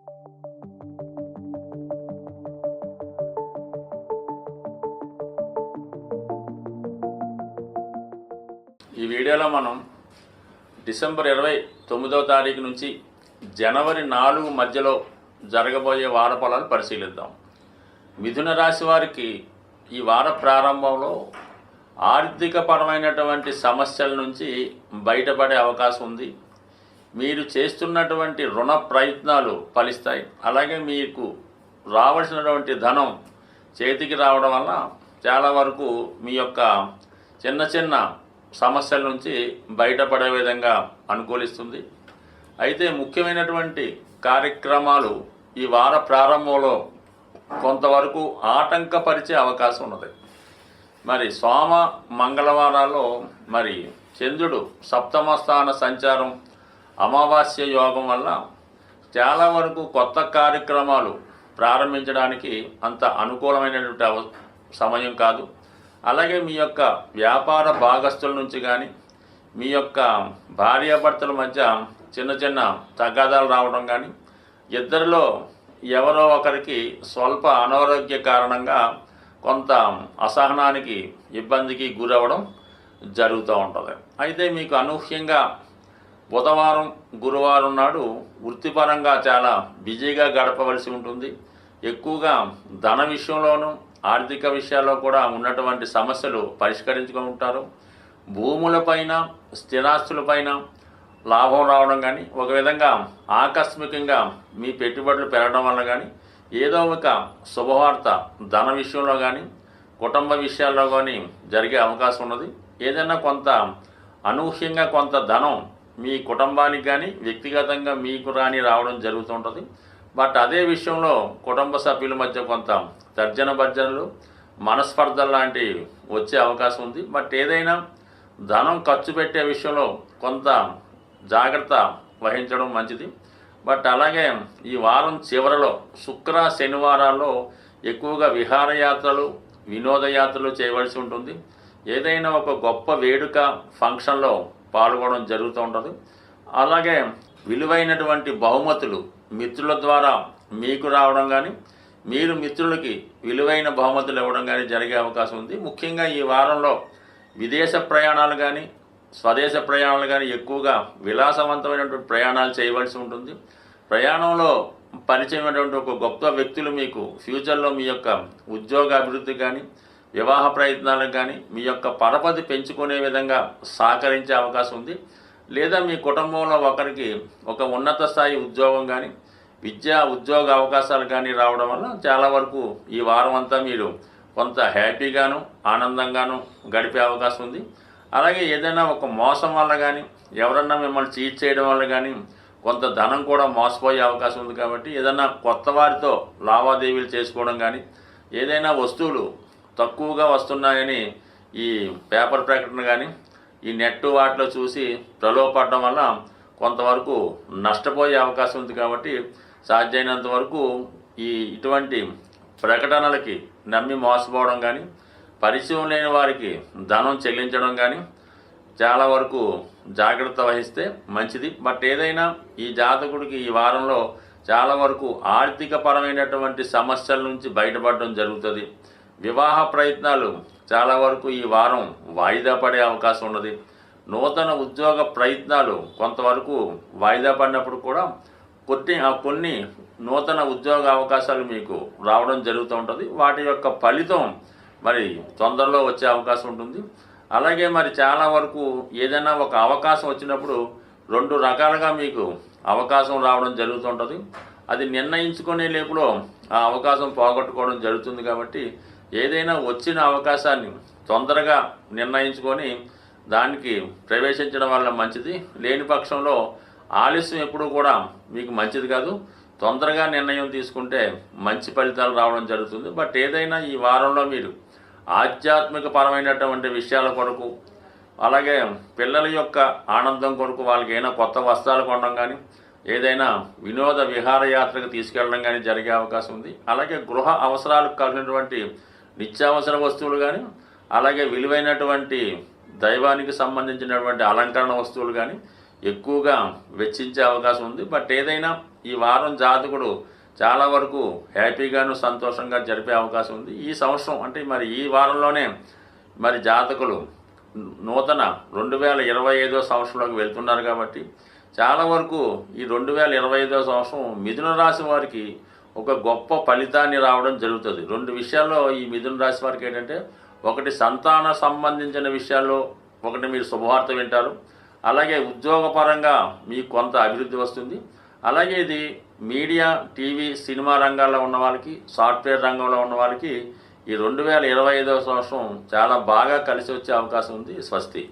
ఈ వీడియోలో మనం డిసెంబర్ 29వ తారీఖు నుంచి జనవరి 4 మధ్యలో జరగబోయే వార ఫలాలు పరిశీలిద్దాం. మిథున రాశి వారికి ఈ వార ప్రారంభంలో ఆర్థికపరమైనటువంటి సమస్యల నుంచి బయటపడే అవకాశం ఉంది. మీరు చేస్తున్నటువంటి రుణ ప్రయత్నాలు ఫలిస్తాయి. అలాగే మీకు రావాల్సినటువంటి ధనం చేతికి రావడం వల్ల చాలా వరకు మీ యొక్క చిన్న చిన్న సమస్యల నుంచి బయటపడే విధంగా అనుకూలిస్తుంది. అయితే ముఖ్యమైనటువంటి కార్యక్రమాలు ఈ వార ప్రారంభంలో కొంతవరకు ఆటంకపరిచే అవకాశం ఉన్నది. మరి సోమ మంగళవారాల్లో మరి చంద్రుడు సప్తమ స్థాన సంచారం అమావాస్య యోగం వల్ల చాలా వరకు కొత్త కార్యక్రమాలు ప్రారంభించడానికి అంత అనుకూలమైనటువంటి సమయం కాదు. అలాగే మీ యొక్క వ్యాపార భాగస్తుల నుంచి కానీ మీ యొక్క భార్యాభర్తల మధ్య చిన్న చిన్న తగాదాలు రావడం కానీ, ఇద్దరిలో ఎవరో ఒకరికి స్వల్ప అనారోగ్య కారణంగా కొంత అసహనానికి ఇబ్బందికి గురవడం జరుగుతూ ఉంటుంది. అయితే మీకు అనూహ్యంగా బుధవారం గురువారం నాడు వృత్తిపరంగా చాలా బిజీగా గడపవలసి ఉంటుంది. ఎక్కువగా ధన విషయంలోనూ ఆర్థిక విషయాల్లో కూడా ఉన్నటువంటి సమస్యలు పరిష్కరించుకుంటారు. భూములపైన స్థిరాస్తులపైన లాభం రావడం కానీ, ఒక విధంగా ఆకస్మికంగా మీ పెట్టుబడులు పెరగడం వల్ల కానీ, ఏదో ఒక శుభవార్త ధన విషయంలో కానీ కుటుంబ విషయాల్లో కానీ జరిగే అవకాశం ఉన్నది. ఏదైనా కొంత అనూహ్యంగా కొంత ధనం మీ కుటుంబానికి కానీ వ్యక్తిగతంగా మీకు రావడం జరుగుతుంటుంది. బట్ అదే విషయంలో కుటుంబ సభ్యుల మధ్య కొంత తర్జన భర్జనలు, మనస్పర్ధలు లాంటివి వచ్చే అవకాశం ఉంది. బట్ ఏదైనా ధనం ఖర్చు పెట్టే విషయంలో కొంత జాగ్రత్త వహించడం మంచిది. బట్ అలాగే ఈ వారం చివరలో శుక్ర శనివారాల్లో ఎక్కువగా విహారయాత్రలు వినోదయాత్రలు చేయవలసి ఉంటుంది. ఏదైనా ఒక గొప్ప వేడుక ఫంక్షన్లో పాల్గొనడం జరుగుతూ ఉంటుంది. అలాగే విలువైనటువంటి బహుమతులు మిత్రుల ద్వారా మీకు రావడం కానీ, మీరు మిత్రులకి విలువైన బహుమతులు ఇవ్వడం కానీ జరిగే అవకాశం ఉంది. ముఖ్యంగా ఈ వారంలో విదేశ ప్రయాణాలు కానీ స్వదేశ ప్రయాణాలు కానీ ఎక్కువగా విలాసవంతమైనటువంటి ప్రయాణాలు చేయవలసి ఉంటుంది. ప్రయాణంలో పరిచయమైనటువంటి ఒక గొప్ప వ్యక్తులు మీకు ఫ్యూచర్లో మీ యొక్క ఉద్యోగ అభివృద్ధి కానీ వివాహ ప్రయత్నాలకు కానీ మీ యొక్క పరపతి పెంచుకునే విధంగా సహకరించే అవకాశం ఉంది. లేదా మీ కుటుంబంలో ఒకరికి ఒక ఉన్నత స్థాయి ఉద్యోగం కానీ విద్యా ఉద్యోగ అవకాశాలు కానీ రావడం వల్ల చాలా వరకు ఈ వారం అంతా మీరు కొంత హ్యాపీగాను ఆనందంగాను గడిపే అవకాశం ఉంది. అలాగే ఏదైనా ఒక మోసం వల్ల కానీ ఎవరన్నా మిమ్మల్ని చీట్ చేయడం వల్ల కానీ కొంత ధనం కూడా మోసపోయే అవకాశం ఉంది. కాబట్టి ఏదైనా కొత్త వారితో లావాదేవీలు చేసుకోవడం కానీ, ఏదైనా వస్తువులు తక్కువగా వస్తున్నాయని ఈ పేపర్ ప్రకటన కానీ ఈ నెట్ వాటిలో చూసి ప్రలోభపడడం వల్ల కొంతవరకు నష్టపోయే అవకాశం ఉంది. కాబట్టి సాధ్యమైనంత వరకు ఇటువంటి ప్రకటనలకి నమ్మి మోసపోవడం కానీ, పరిచయం లేని వారికి ధనం చెల్లించడం కానీ చాలా వరకు జాగ్రత్త వహిస్తే మంచిది. బట్ ఏదైనా ఈ జాతకుడికి ఈ వారంలో చాలా వరకు ఆర్థికపరమైనటువంటి సమస్యల నుంచి బయటపడడం జరుగుతుంది. వివాహ ప్రయత్నాలు చాలా వరకు ఈ వారం వాయిదా పడే అవకాశం ఉన్నది. నూతన ఉద్యోగ ప్రయత్నాలు కొంతవరకు వాయిదా పడినప్పుడు కూడా కొన్ని నూతన ఉద్యోగ అవకాశాలు మీకు రావడం జరుగుతూ ఉంటుంది. వాటి యొక్క ఫలితం మరి తొందరలో వచ్చే అవకాశం ఉంటుంది. అలాగే మరి చాలా వరకు ఏదైనా ఒక అవకాశం వచ్చినప్పుడు 2 రకాలుగా మీకు అవకాశం రావడం జరుగుతుంటుంది. అది నిర్ణయించుకునే లేపులో ఆ అవకాశం పోగొట్టుకోవడం జరుగుతుంది. కాబట్టి ఏదైనా వచ్చిన అవకాశాన్ని తొందరగా నిర్ణయించుకొని దానికి ప్రవేశించడం వల్ల మంచిది. లేని పక్షంలో ఆలస్యం ఎప్పుడూ కూడా మీకు మంచిది కాదు. తొందరగా నిర్ణయం తీసుకుంటే మంచి ఫలితాలు రావడం జరుగుతుంది. బట్ ఏదైనా ఈ వారంలో మీరు ఆధ్యాత్మిక పరమైనటువంటి విషయాల కొరకు, అలాగే పిల్లల యొక్క ఆనందం కొరకు వాళ్ళకి ఏదైనా కొత్త వస్త్రాలు కొనడం కానీ, ఏదైనా వినోద విహారయాత్రకు తీసుకెళ్ళడం కానీ జరిగే అవకాశం ఉంది. అలాగే గృహ అవసరాలకు కలిగినటువంటి నిత్యావసర వస్తువులు కానీ, అలాగే విలువైనటువంటి దైవానికి సంబంధించినటువంటి అలంకరణ వస్తువులు కానీ ఎక్కువగా వెచ్చించే అవకాశం ఉంది. బట్ ఏదైనా ఈ వారం జాతకుడు చాలా వరకు హ్యాపీగాను సంతోషంగా జరిపే అవకాశం ఉంది. ఈ సంవత్సరం అంటే మరి ఈ వారంలోనే మరి జాతకులు నూతన 2025వ సంవత్సరంలోకి వెళ్తున్నారు కాబట్టి చాలా వరకు ఈ 2025వ సంవత్సరం మిథున రాశి వారికి ఒక గొప్ప ఫలితాన్ని రావడం జరుగుతుంది. 2 విషయాల్లో ఈ మిథున రాశి వారికి ఏంటంటే, ఒకటి సంతాన సంబంధించిన విషయాల్లో ఒకటి మీరు శుభవార్త వింటారు. అలాగే ఉద్యోగపరంగా మీకు కొంత అభివృద్ధి వస్తుంది. అలాగే ఇది మీడియా, టీవీ, సినిమా రంగాల్లో ఉన్న వాళ్ళకి, సాఫ్ట్వేర్ రంగంలో ఉన్న వాళ్ళకి ఈ 2025వ సంవత్సరం చాలా బాగా కలిసి వచ్చే అవకాశం ఉంది. స్వస్తి.